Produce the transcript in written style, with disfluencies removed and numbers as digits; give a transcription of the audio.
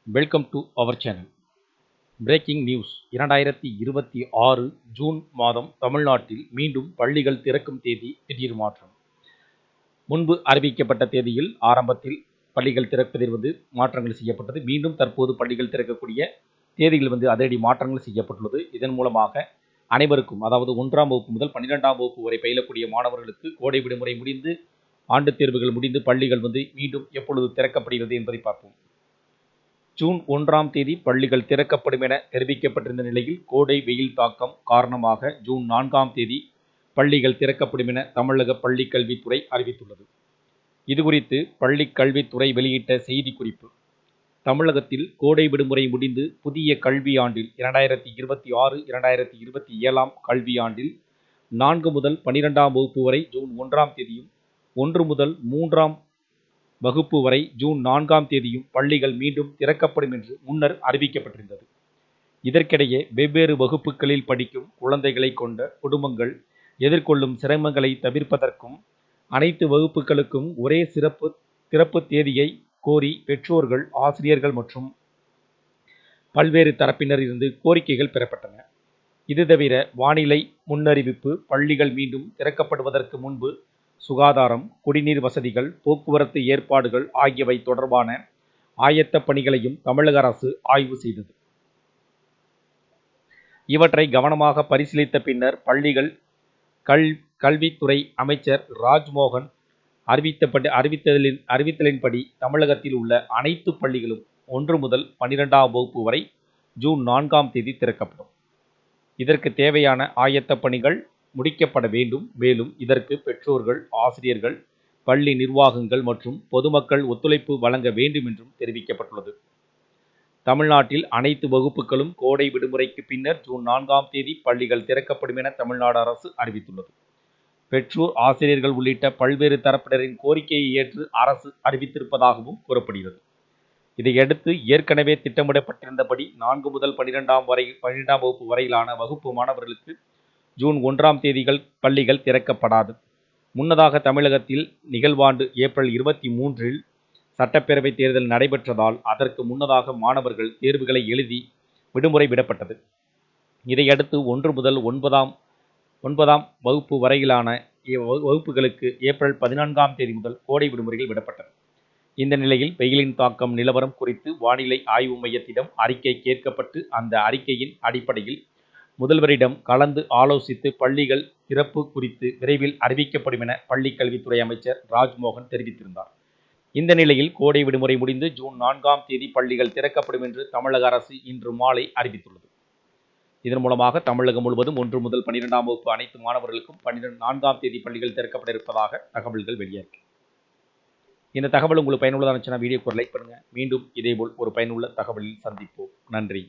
Welcome to our channel. Breaking news. 2026 June மாதம் தமிழ்நாட்டில் மீண்டும் பள்ளிகள் திறக்கும் தேதி திடீர் மாற்றம். முன்பு அறிவிக்கப்பட்ட தேதியில் ஆரம்பத்தில் பள்ளிகள் திறப்பதில் மாற்றங்கள் செய்யப்பட்டது. மீண்டும் தற்போது பள்ளிகள் திறக்கக்கூடிய தேதியில் அதிரடி மாற்றங்கள் செய்யப்பட்டுள்ளது. இதன் மூலமாக அனைவருக்கும், அதாவது 1ஆம் வகுப்பு முதல் 12ஆம் வகுப்பு வரை பயிலக்கூடிய மாணவர்களுக்கு கோடை விடுமுறை முடிந்து ஆண்டு தேர்வுகள் முடிந்து பள்ளிகள் மீண்டும் எப்பொழுது திறக்கப்படுகிறது என்பதை பார்ப்போம். ஜூன் 1ஆம் தேதி பள்ளிகள் திறக்கப்படும் என தெரிவிக்கப்பட்டிருந்த நிலையில் கோடை வெயில் தாக்கம் காரணமாக ஜூன் 4ஆம் தேதி பள்ளிகள் திறக்கப்படும் என தமிழக பள்ளிக்கல்வித்துறை அறிவித்துள்ளது. இதுகுறித்து பள்ளிக்கல்வித்துறை வெளியிட்ட செய்திக்குறிப்பு. தமிழகத்தில் கோடை விடுமுறை முடிந்து புதிய கல்வியாண்டில் 2026-2027 கல்வியாண்டில் 4 முதல் 12ஆம் வகுப்பு வரை ஜூன் 1ஆம் தேதியும் 1 முதல் 3ஆம் வகுப்பு வரை ஜூன் 4ஆம் தேதியும் பள்ளிகள் மீண்டும் திறக்கப்படும் என்று முன்னர் அறிவிக்கப்பட்டிருந்தது. இதற்கிடையே வெவ்வேறு வகுப்புகளில் படிக்கும் குழந்தைகளை கொண்ட குடும்பங்கள் எதிர்கொள்ளும் சிரமங்களை தவிர்ப்பதற்கும் அனைத்து வகுப்புகளுக்கும் ஒரே திறப்பு தேதியை கோரி பெற்றோர்கள், ஆசிரியர்கள் மற்றும் பல்வேறு தரப்பினர் இருந்து கோரிக்கைகள் பெறப்பட்டன. இது தவிர வானிலை முன்னறிவிப்பு, பள்ளிகள் மீண்டும் திறக்கப்படுவதற்கு முன்பு சுகாதாரம், குடிநீர் வசதிகள், போக்குவரத்து ஏற்பாடுகள் ஆகியவை தொடர்பான ஆயத்த பணிகளையும் தமிழக அரசு ஆய்வு செய்தது. இவற்றை கவனமாக பரிசீலித்த பின்னர் பள்ளிகள் கல்வித்துறை அமைச்சர் ராஜ்மோகன் அறிவித்தலின்படி தமிழகத்தில் உள்ள அனைத்து பள்ளிகளும் 1 முதல் 12ஆம் வகுப்பு வரை ஜூன் 4ஆம் தேதி திறக்கப்படும். இதற்கு தேவையான ஆயத்த பணிகள் முடிக்கப்பட வேண்டும். மேலும் இதற்கு பெற்றோர்கள், ஆசிரியர்கள், பள்ளி நிர்வாகங்கள் மற்றும் பொதுமக்கள் ஒத்துழைப்பு வழங்க வேண்டும் என்றும் தெரிவிக்கப்பட்டுள்ளது. தமிழ்நாட்டில் அனைத்து வகுப்புகளும் கோடை விடுமுறைக்கு பின்னர் ஜூன் 4ஆம் தேதி பள்ளிகள் திறக்கப்படும் என தமிழ்நாடு அரசு அறிவித்துள்ளது. பெற்றோர், ஆசிரியர்கள் உள்ளிட்ட பல்வேறு தரப்பினரின் கோரிக்கையை ஏற்று அரசு அறிவித்திருப்பதாகவும் கூறப்படுகிறது. இதையடுத்து ஏற்கனவே திட்டமிடப்பட்டிருந்தபடி 4 முதல் 12ஆம் வகுப்பு வரையிலான வகுப்பு மாணவர்களுக்கு ஜூன் 1ஆம் தேதிகள் பள்ளிகள் திறக்கப்படாது. முன்னதாக தமிழகத்தில் நிகழ்வாண்டு ஏப்ரல் 23இல் சட்டப்பேரவை தேர்தல் நடைபெற்றதால் அதற்கு முன்னதாக மாணவர்கள் தேர்வுகளை எழுதி விடுமுறை விடப்பட்டது. இதையடுத்து 1 முதல் 9ஆம் வகுப்பு வரையிலான வகுப்புகளுக்கு ஏப்ரல் 14ஆம் தேதி முதல் கோடை விடுமுறைகள் விடப்பட்டது. இந்த நிலையில் வெயிலின் தாக்கம் நிலவரம் குறித்து வானிலை ஆய்வு மையத்திடம் அறிக்கை கேட்கப்பட்டு அந்த அறிக்கையின் அடிப்படையில் முதல்வரிடம் கலந்து ஆலோசித்து பள்ளிகள் திறப்பு குறித்து விரைவில் அறிவிக்கப்படும் என பள்ளிக்கல்வித்துறை அமைச்சர் ராஜ்மோகன் தெரிவித்திருந்தார். இந்த நிலையில் கோடை விடுமுறை முடிந்து ஜூன் 4ஆம் தேதி பள்ளிகள் திறக்கப்படும் என்று தமிழக அரசு இன்று மாலை அறிவித்துள்ளது. இதன் மூலமாக தமிழகம் முழுவதும் 1 முதல் 12ஆம் வகுப்பு அனைத்து மாணவர்களுக்கும் 4ஆம் தேதி பள்ளிகள் திறக்கப்பட இருப்பதாக தகவல்கள் வெளியாகிருக்கு. இந்த தகவல் உங்களுக்கு பயனுள்ளதாக இருந்துச்சுன்னா வீடியோக்கு ஒரு லைக் பண்ணுங்க. மீண்டும் இதேபோல் ஒரு பயனுள்ள தகவலில் சந்திப்போம். நன்றி.